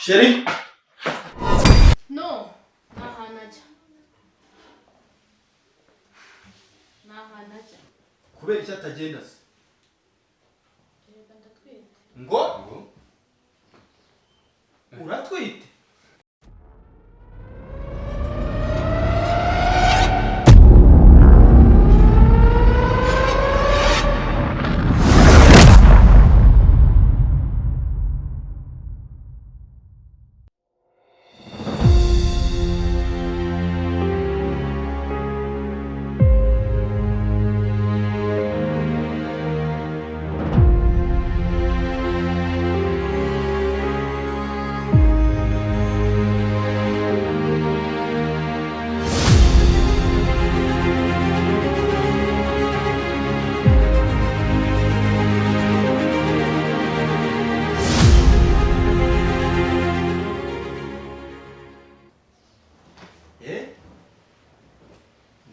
Sheri? No, nahanaja. Nahanaja. Kubera icyo atagenda se? Reba ndatwite. Ngo? Uratwite?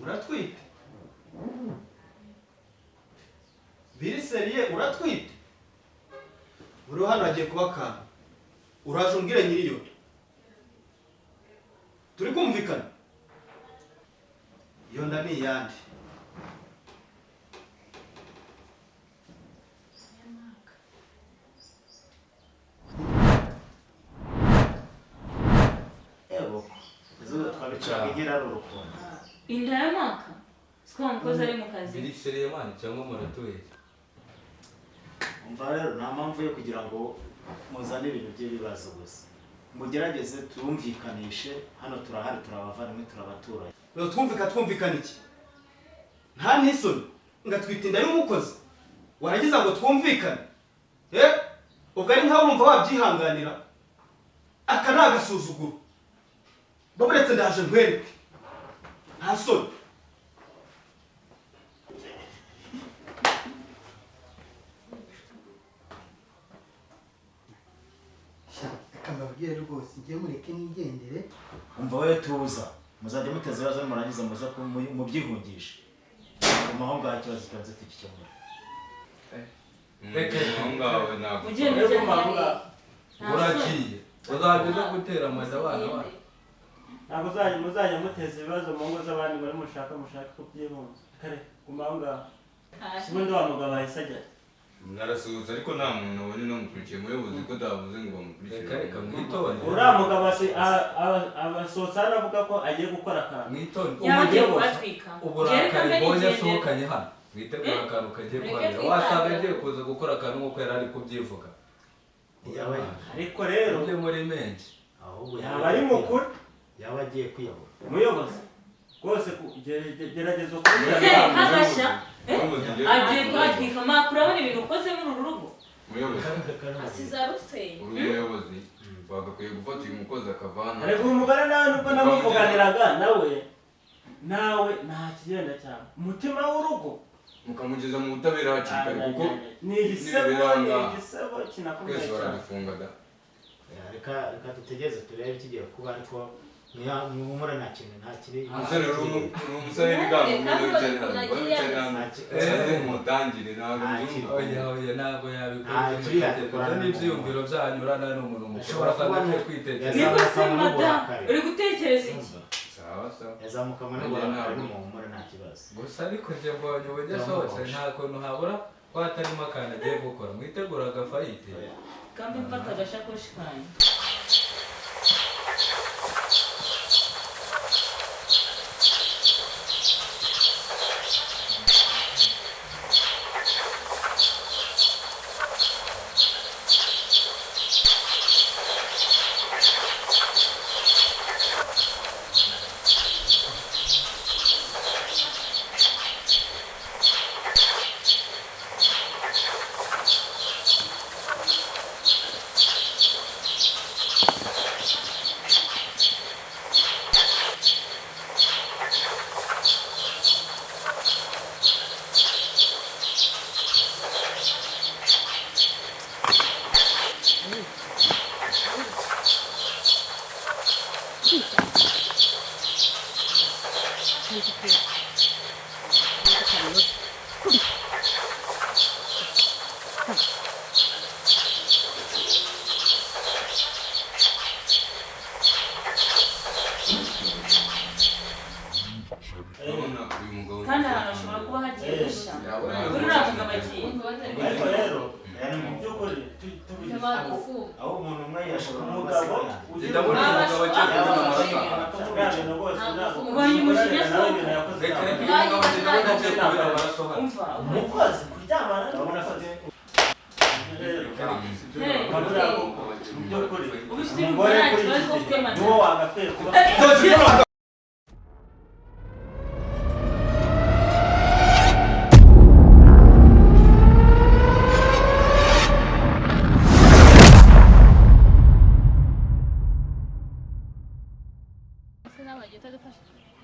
Uratwite? Biri seriye uratwite? Uri hano hagiye kuba akantu. Uraje umbwire nyiriyo. Turi kumvikana? Iyo nda ni iyande. Twabiciraga inkera ari urukundo. Inda ya maka? Siko mukozi ari mu kazi. Biri seriye mani cyangwa muratuye? Umva rero nta mpamvu yo kugira ngo muzane ibintu by'ibibazo gusa. Mugerageze turumvikanishe, hano turahari turabavandimwe turabaturanye. Twumvikana iki? Nta n'isoni ngatwita inda y'umukozi. Waragize ngo twumvikane. Ubwo ari nkaho urumva wabyihanganira. Aka ni agasuzuguro. Baburetse ndaje nkwereke. Nta soni. Akamabwire rwose ngiye mureke nigendere. Umva wowe tuza. Muzajya muteza ibibazo murangiza muza mubyihungisha. Aho ngaho ikibazo kibanza tukikemura. Reka aho ngaho ntabwo. Mugende cyane. Uragiye. Uzageza gutera amada abana bana. Ntabwo muzajya muteza ibibazo mu ngo z'abandi bari mushaka ko byihunza. Kare gumaho ngaho. Sibundi wa mugabo ahise ajya. Narasuhuza ariko nta muntu wabonye namukurikiye muyobozi ko davuze ngo bamukurikiye. Reka mwitone. Uriya mugabo abasohotse hano avuga ko agiye gukora akantu. Mwitone. Yagiye kubatwika. Uburakari bonye asohokanye hano. Mwitegura akantu kagiye kuhanira. Wasanga agiye kuza gukora akantu nk'uko yari ari kubyivuga. Ariko rero ujye muri menshi. yaba ari mukuru. Yaba agiye kwiyahura. Umuyobozi rwose gerageza ukurikirana. Hagasha. Agiye kubatwika makuru abona ibintu ukoze muri uru rugo. Muyobozi. Asiza ruseye. Uri umuyobozi. Bagakwiye gufata uyu mukozi akavana. Ariko umugore nawe nubwo namuvuganiraga nawe nta kigenda cyane. Umutima w'urugo Mukamugeza mu butabera hakiri kare kuko ni igisebo kinakomeye twese cyane. baradufunga da. Reka dutegereze turebe ikigiye kuba ariko mwumura nta kintu nta kiri. Umusore umusore w'ibigango wicaye mutangire ntabwo oya ntabwo yabikora n'ibyiyumviro byanyu urana n'umuntu mushobora kuba kwitekereza. Niko se madamu uri gutekereza iki? Yazamukamo n'uburakari n'umuhumure nta kibazo. Gusa ariko njye mbonye uburyo asohotse nta kuntu habura ko hatarimo akantu agiye gukora. Mwitegura agafayite. Kandi mfata agashakoshi kanyu. ndabona umugabo agiye kubona amaraso Ubonye umujinya sohoka. reka umugabo wanjye ndabona agiye kubona amaraso hano Umva. umukozi kuryamana ndabona afite Ubifite umugore nta kibazo ufite matara. niwo wagakwiye kuba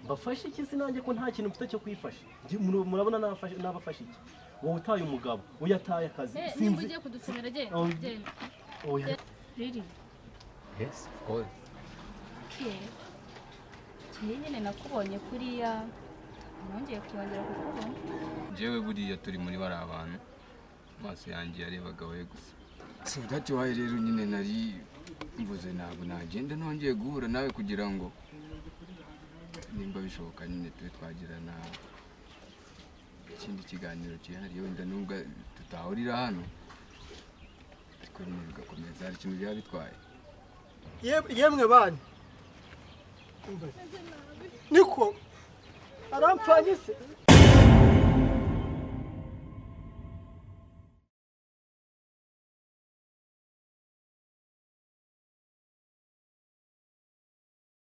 bafashe iki se nanjye ko nta kintu mfite cyo kwifasha murabona nabafashe iki wowe utaye umugabo uyu ataye akazi nimba ugiye kudusomera genda oya riri yes of course kiri nyine nakubonye kuriya nongeye kongera kukubona njyewe buriya turi muri bari abantu amaso yanjye yarebaga we gusa so that why rero nyine nari mvuze ntabwo nagenda nongeye guhura nawe kugira ngo nimba bishoboka nyine tube twagirana ikindi kiganiro cyihariye wenda nubwo tutahurira hano ariko nyine bigakomeza hari ikintu byaba bitwaye yemwe bana niko arampfanye se